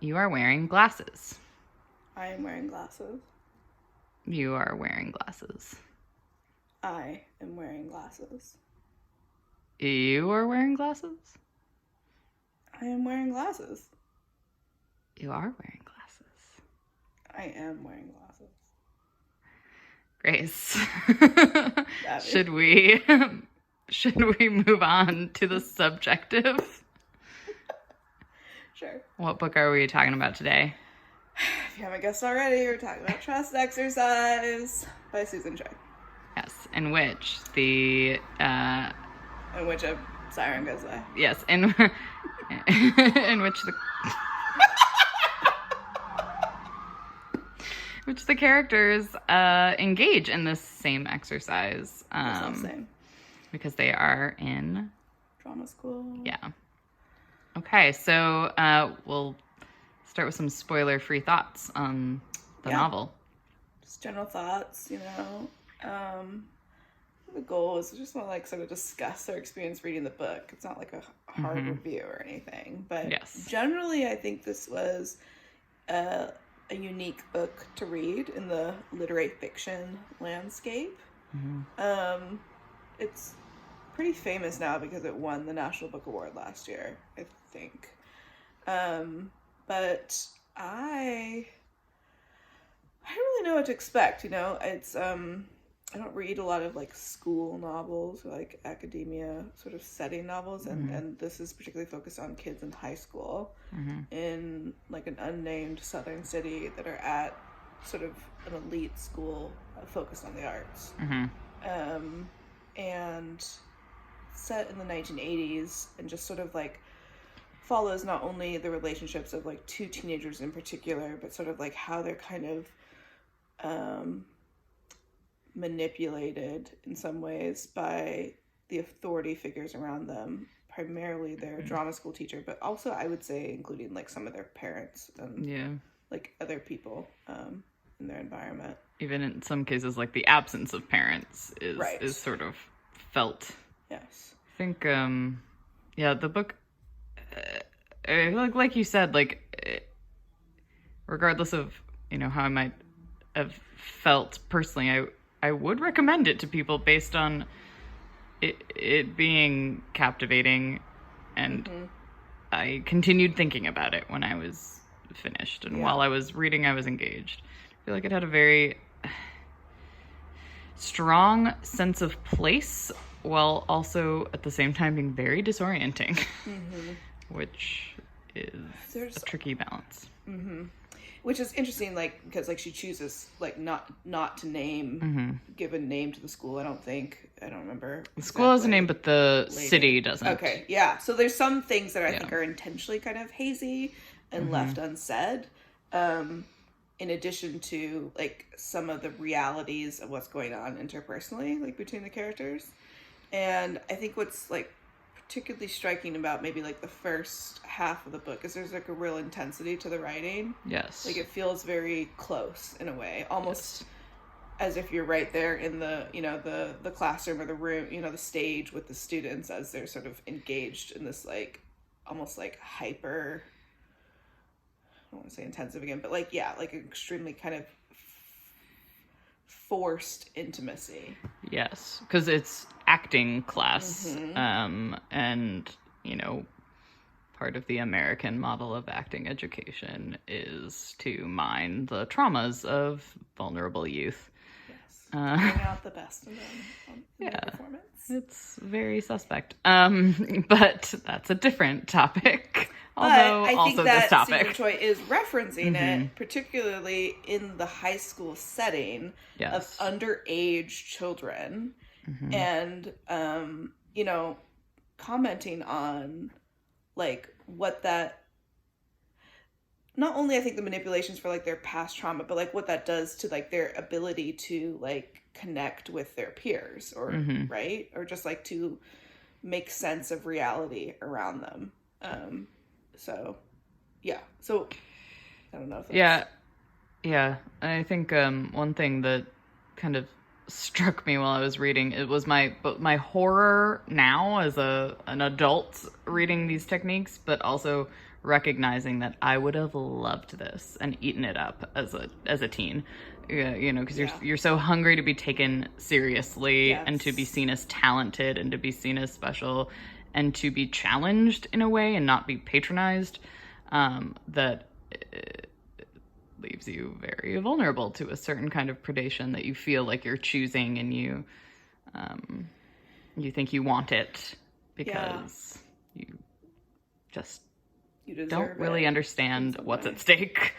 You are wearing glasses. I am wearing glasses. You are wearing glasses. I am wearing glasses. You are wearing glasses? I am wearing glasses. You are wearing glasses. I am wearing glasses. Grace, should we move on to the subjective? Sure. What book are we talking about today? If you haven't guessed already, we're talking about Trust Exercise by Susan Choi. Yes, in which the In which a siren goes by. Yes, in which the characters engage in this same exercise. Same. Because they are in drama school. Yeah. Okay, so we'll start with some spoiler-free thoughts on the novel. Just general thoughts, the goal is just want to like sort of discuss our experience reading the book. It's not like a hard review or anything, but generally I think this was a unique book to read in the literary fiction landscape. It's pretty famous now because it won the National Book Award last year, I think. But I don't really know what to expect, It's I don't read a lot of like school novels or like academia sort of setting novels, and this is particularly focused on kids in high school in like an unnamed southern city that are at sort of an elite school focused on the arts. And set in the 1980s, and just sort of like follows not only the relationships of like two teenagers in particular, but sort of like how they're kind of manipulated in some ways by the authority figures around them, primarily their drama school teacher, but also I would say including like some of their parents and like other people in their environment. Even in some cases, like the absence of parents is sort of felt. Yes. I think, the book, like you said, like, regardless of, how I might have felt personally, I would recommend it to people based on it being captivating, and I continued thinking about it when I was finished, and while I was reading, I was engaged. I feel like it had a very strong sense of place, while also at the same time being very disorienting, which is a tricky balance. Which is interesting, like, because like she chooses like not to name give a name to the school. I don't remember. The school has a name, but the city doesn't. Okay, yeah. So there's some things that I think are intentionally kind of hazy and left unsaid. In addition to like some of the realities of what's going on interpersonally, like between the characters. And I think what's like particularly striking about maybe like the first half of the book is there's like a real intensity to the writing. Yes. Like it feels very close in a way, almost as if you're right there in the, the classroom or the room, the stage with the students as they're sort of engaged in this like almost like hyper, I don't want to say intensive again, but like, like extremely kind of forced intimacy. Yes, because it's acting class, and part of the American model of acting education is to mine the traumas of vulnerable youth. Yes, bring out the best in them in their performance. It's very suspect, but that's a different topic. Although I think also that this topic. Susan Choi is referencing it, particularly in the high school setting of underage children, and commenting on like what that. Not only I think the manipulations for like their past trauma, but like what that does to like their ability to like connect with their peers, or right, or just like to make sense of reality around them. So I don't know if that's... Yeah. I think one thing that kind of struck me while I was reading, it was my horror now as an adult reading these techniques, but also recognizing that I would have loved this and eaten it up as a teen. You know, because you're so hungry to be taken seriously and to be seen as talented and to be seen as special and to be challenged in a way and not be patronized, that it leaves you very vulnerable to a certain kind of predation that you feel like you're choosing, and you think you want it because you just don't really understand what's at stake.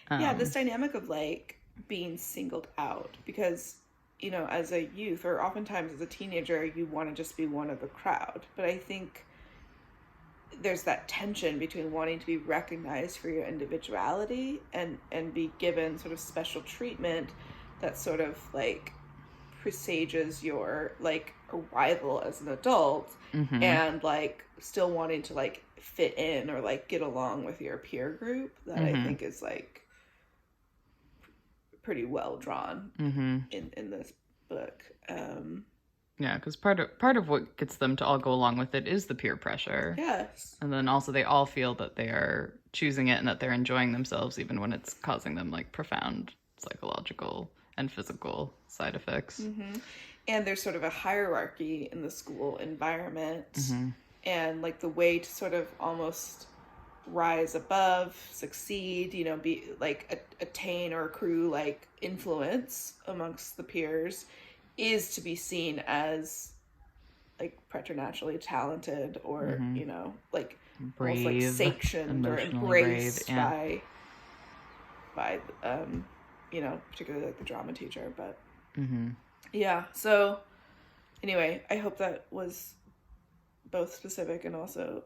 This dynamic of like being singled out, because, you know, as a youth or oftentimes as a teenager, you want to just be one of the crowd. But I think there's that tension between wanting to be recognized for your individuality and be given sort of special treatment that sort of like presages your like arrival as an adult, and like still wanting to like fit in or like get along with your peer group, that I think is like pretty well drawn in this book. Yeah, because part of what gets them to all go along with it is the peer pressure. Yes. And then also they all feel that they are choosing it and that they're enjoying themselves, even when it's causing them like profound psychological and physical side effects. And there's sort of a hierarchy in the school environment, and like the way to sort of almost rise above, succeed, you know, be like attain or accrue like influence amongst the peers is to be seen as like preternaturally talented or you know, like brave, almost like sanctioned or embraced by you know, particularly like the drama teacher. But yeah, so anyway, I hope that was both specific and also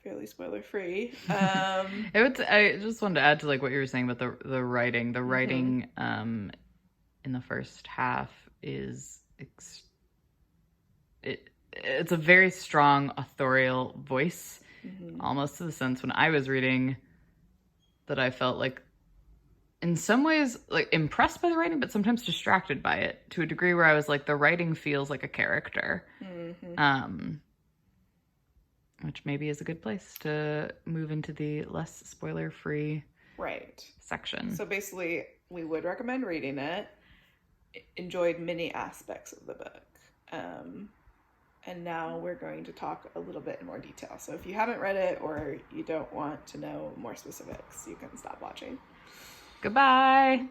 fairly spoiler free. I just wanted to add to like what you were saying about the writing. The writing in the first half is it's a very strong authorial voice, almost to the sense when I was reading that I felt like in some ways like impressed by the writing, but sometimes distracted by it to a degree where I was like, the writing feels like a character. Which maybe is a good place to move into the less spoiler-free section. So basically, we would recommend reading it. Enjoyed many aspects of the book. And now we're going to talk a little bit in more detail. So if you haven't read it or you don't want to know more specifics, you can stop watching. Goodbye.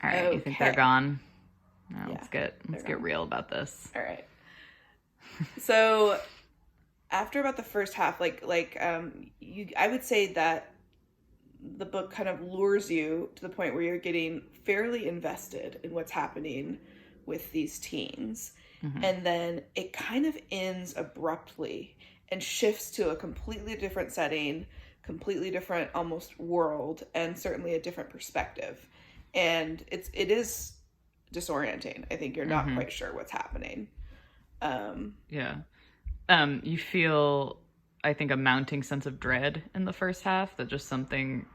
All right, you think they're gone? No, let's get real about this. All right. So after about the first half, I would say that the book kind of lures you to the point where you're getting fairly invested in what's happening with these teens. And then it kind of ends abruptly and shifts to a completely different setting, completely different almost world, and certainly a different perspective. And it is disorienting. I think you're not quite sure what's happening. You feel, I think, a mounting sense of dread in the first half that just something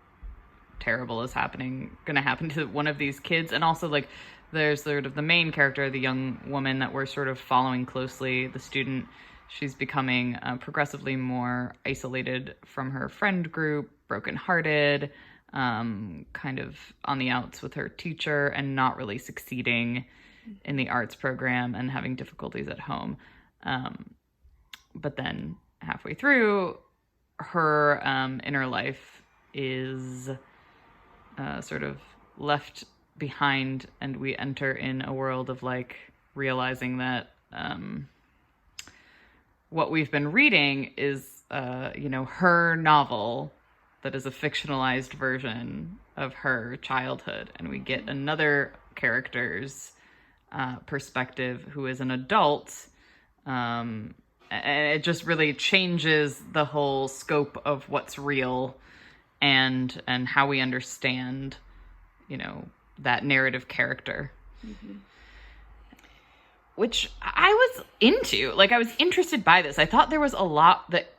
terrible is gonna happen to one of these kids. And also, like, there's sort of the main character, the young woman that we're sort of following closely, the student. She's becoming progressively more isolated from her friend group, brokenhearted, kind of on the outs with her teacher, and not really succeeding in the arts program and having difficulties at home. But then halfway through, her inner life is sort of left behind, and we enter in a world of like realizing that what we've been reading is her novel that is a fictionalized version of her childhood, and we get another character's perspective who is an adult, and it just really changes the whole scope of what's real and how we understand, that narrative character. Which I was into. Like, I was interested by this. I thought there was a lot that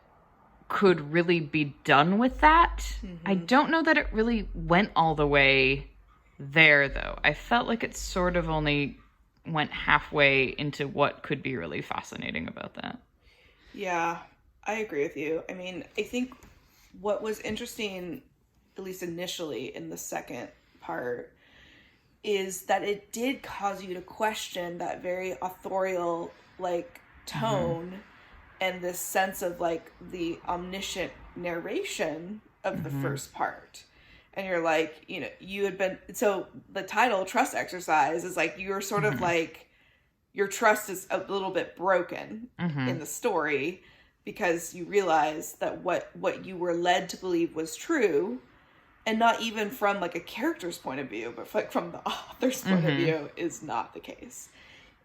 could really be done with that. I don't know that it really went all the way there, though. I felt like it sort of only went halfway into what could be really fascinating about that. Yeah. I agree with you. I mean, I think what was interesting, at least initially in the second part, is that it did cause you to question that very authorial, like, tone and this sense of, like, the omniscient narration of the first part. And you're like, you know, you had been, so the title, Trust Exercise, is like, you're sort of like, your trust is a little bit broken in the story because you realize that what you were led to believe was true, and not even from like a character's point of view, but like from the author's point of view, is not the case.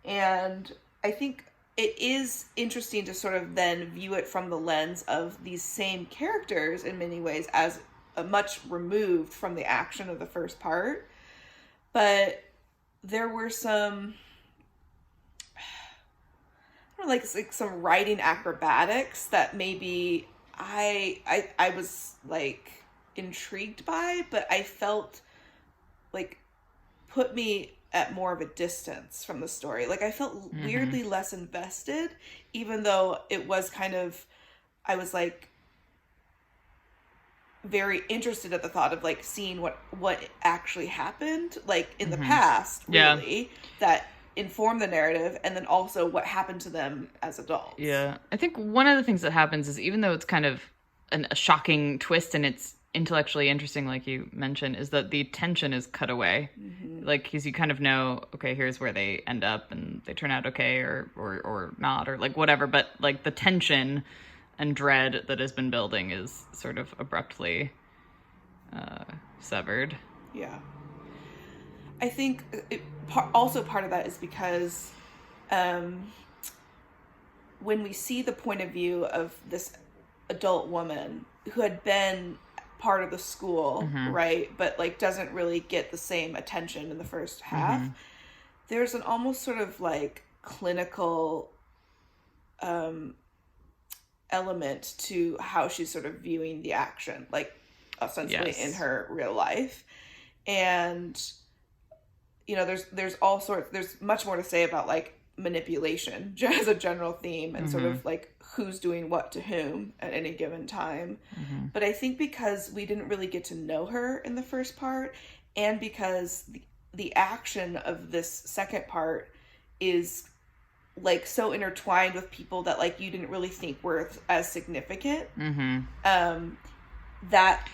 And I think it is interesting to sort of then view it from the lens of these same characters in many ways as a much removed from the action of the first part. But there were some, I don't know, like some writing acrobatics that maybe I was like intrigued by, but I felt like put me at more of a distance from the story. Like I felt weirdly less invested, even though it was kind of, I was like very interested at the thought of like seeing what actually happened, like in the past, really, that informed the narrative, and then also what happened to them as adults. Yeah. I think one of the things that happens is, even though it's kind of a shocking twist and it's intellectually interesting, like you mentioned, is that the tension is cut away. Like, because you kind of know, okay, here's where they end up and they turn out okay or not, or like whatever, but like the tension and dread that has been building is sort of abruptly severed. Yeah. I think also part of that is because when we see the point of view of this adult woman who had been part of the school, right, but like doesn't really get the same attention in the first half, there's an almost sort of like clinical element to how she's sort of viewing the action, like essentially in her real life. And you know, there's all sorts, there's much more to say about like manipulation as a general theme, and sort of like who's doing what to whom at any given time. But I think because we didn't really get to know her in the first part, and because the action of this second part is like so intertwined with people that like you didn't really think were as significant, that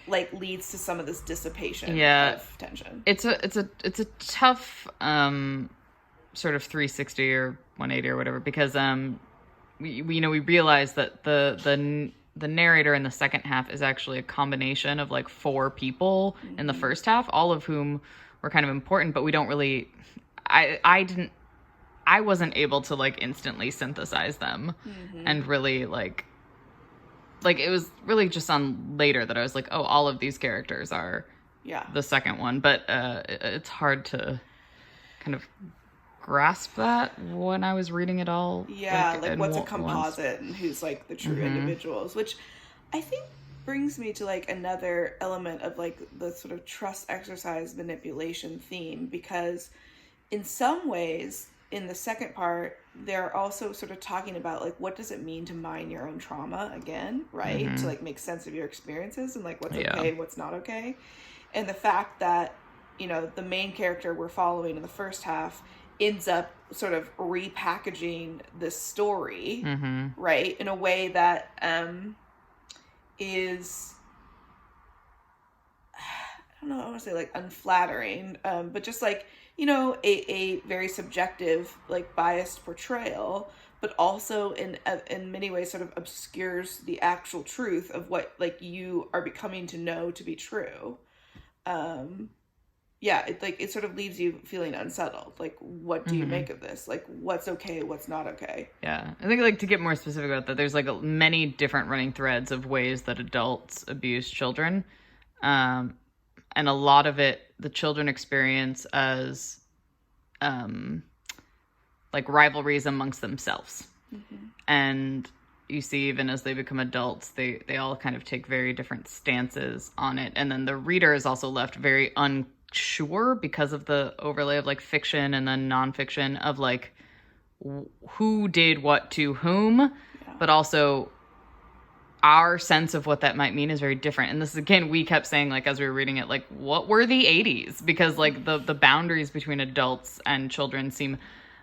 like leads to some of this dissipation of tension. It's a tough sort of 360 or 180 or whatever, because we realize that the narrator in the second half is actually a combination of like 4 people in the first half, all of whom were kind of important, but we don't really, I wasn't able to like instantly synthesize them and really like it was really just on later that I was like, oh, all of these characters are the second one. But it's hard to kind of grasp that when I was reading it all. Yeah, like what's a composite and who's like the true individuals, which I think brings me to like another element of like the sort of trust exercise manipulation theme, because in some ways in the second part, they're also sort of talking about like what does it mean to mine your own trauma again, right? To like make sense of your experiences and like what's okay, what's not okay. And the fact that, you know, the main character we're following in the first half ends up sort of repackaging this story, right, in a way that is, I don't know, I want to say like unflattering, but just like, you know, a very subjective, like biased portrayal, but also in many ways sort of obscures the actual truth of what like you are becoming to know to be true. It sort of leaves you feeling unsettled. Like, what do you make of this? Like, what's okay, what's not okay? Yeah, I think like to get more specific about that, there's like many different running threads of ways that adults abuse children. And a lot of it, the children experience as like rivalries amongst themselves. And you see, even as they become adults, they all kind of take very different stances on it. And then the reader is also left very unsure because of the overlay of like fiction and then nonfiction of like who did what to whom, but also our sense of what that might mean is very different. And this is, again, we kept saying, like, as we were reading it, like, what were the 80s? Because, like, the boundaries between adults and children seem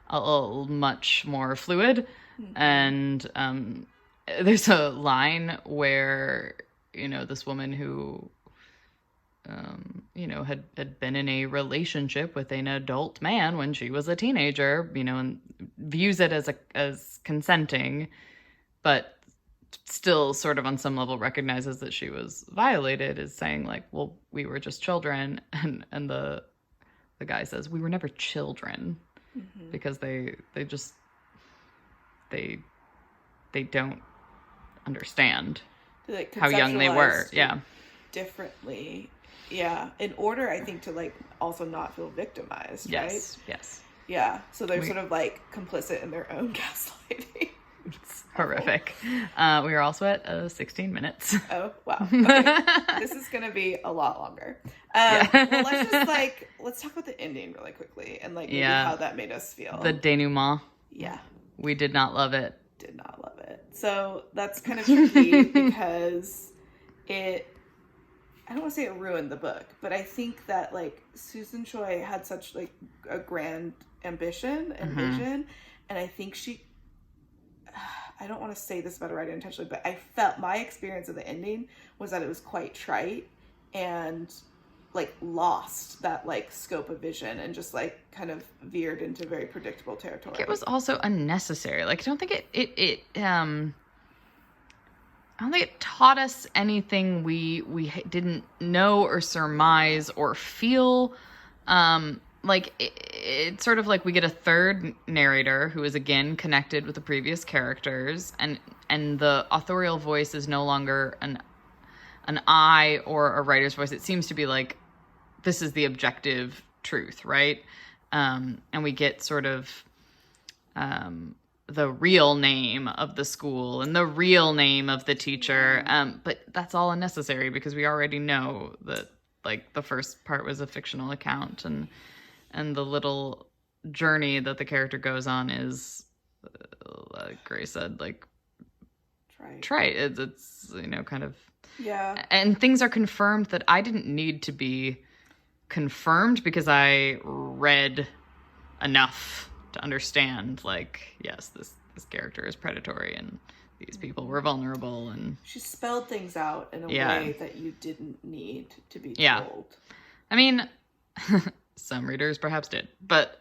a little much more fluid. And there's a line where, you know, this woman who, you know, had been in a relationship with an adult man when she was a teenager, you know, and views it as consenting, but still sort of on some level recognizes that she was violated, is saying, like, well, we were just children. And the guy says, we were never children, because they don't understand Like, how young they were. conceptualized Yeah. differently. Yeah. In order, I think, to like also not feel victimized, Yes. right? Yes. Yeah. So they're sort of like complicit in their own gaslighting. It's horrific. We are also at 16 minutes. Oh, wow. Okay. This is going to be a lot longer. Well, let's talk about the ending really quickly and like maybe how that made us feel. The denouement. Yeah. We did not love it. Did not love it. So that's kind of tricky because I don't want to say it ruined the book, but I think that like Susan Choi had such like a grand ambition and vision, and I think I don't want to say this about a writer intentionally, but I felt my experience of the ending was that it was quite trite and like lost that like scope of vision and just like kind of veered into very predictable territory. It was also unnecessary. Like, I don't think it taught us anything we didn't know or surmise or feel. Like, it's sort of like we get a third narrator who is again connected with the previous characters, and the authorial voice is no longer an I or a writer's voice. It seems to be like, this is the objective truth, right? And we get sort of the real name of the school and the real name of the teacher. But that's all unnecessary because we already know that, like, the first part was a fictional account, and the little journey that the character goes on is, like Grace said, like, trite. It's, you know, kind of... Yeah. And things are confirmed that I didn't need to be confirmed because I read enough to understand, like, yes, this character is predatory and these people were vulnerable, and she spelled things out in a way that you didn't need to be told. I mean, some readers perhaps did, but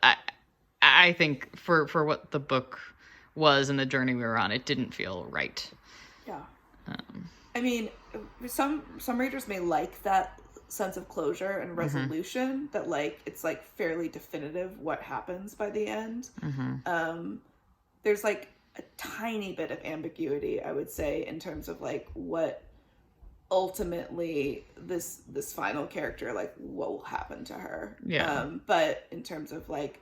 I think for what the book was and the journey we were on, it didn't feel right. Yeah. I mean, some readers may like that sense of closure and resolution, that like it's like fairly definitive what happens by the end. There's like a tiny bit of ambiguity, I would say, in terms of like what ultimately this final character, like what will happen to her. But in terms of like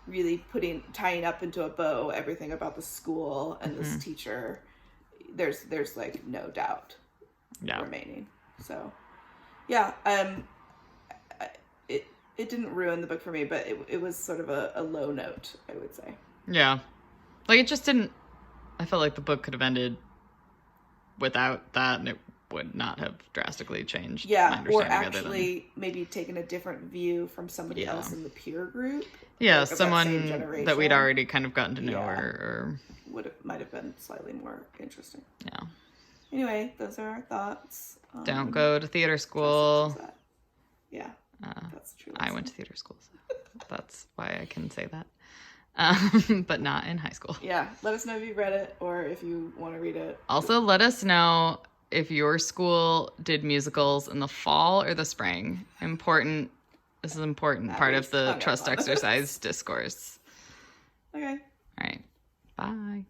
really tying up into a bow everything about the school and this teacher, there's like no doubt remaining. So it didn't ruin the book for me, but it was sort of a low note, I would say. Yeah. Like, it just didn't... I felt like the book could have ended without that, and it would not have drastically changed my understanding. Or actually maybe taken a different view from somebody else in the peer group. Yeah, like someone that we'd already kind of gotten to know or might have been slightly more interesting. Yeah. Anyway, those are our thoughts. Don't go to theater school. Yeah, that's true. I went to theater school, so that's why I can say that. But not in high school. Yeah, let us know if you've read it or if you want to read it. Also, let us know if your school did musicals in the fall or the spring. This is an important part of the trust exercise discourse. Okay. All right. Bye.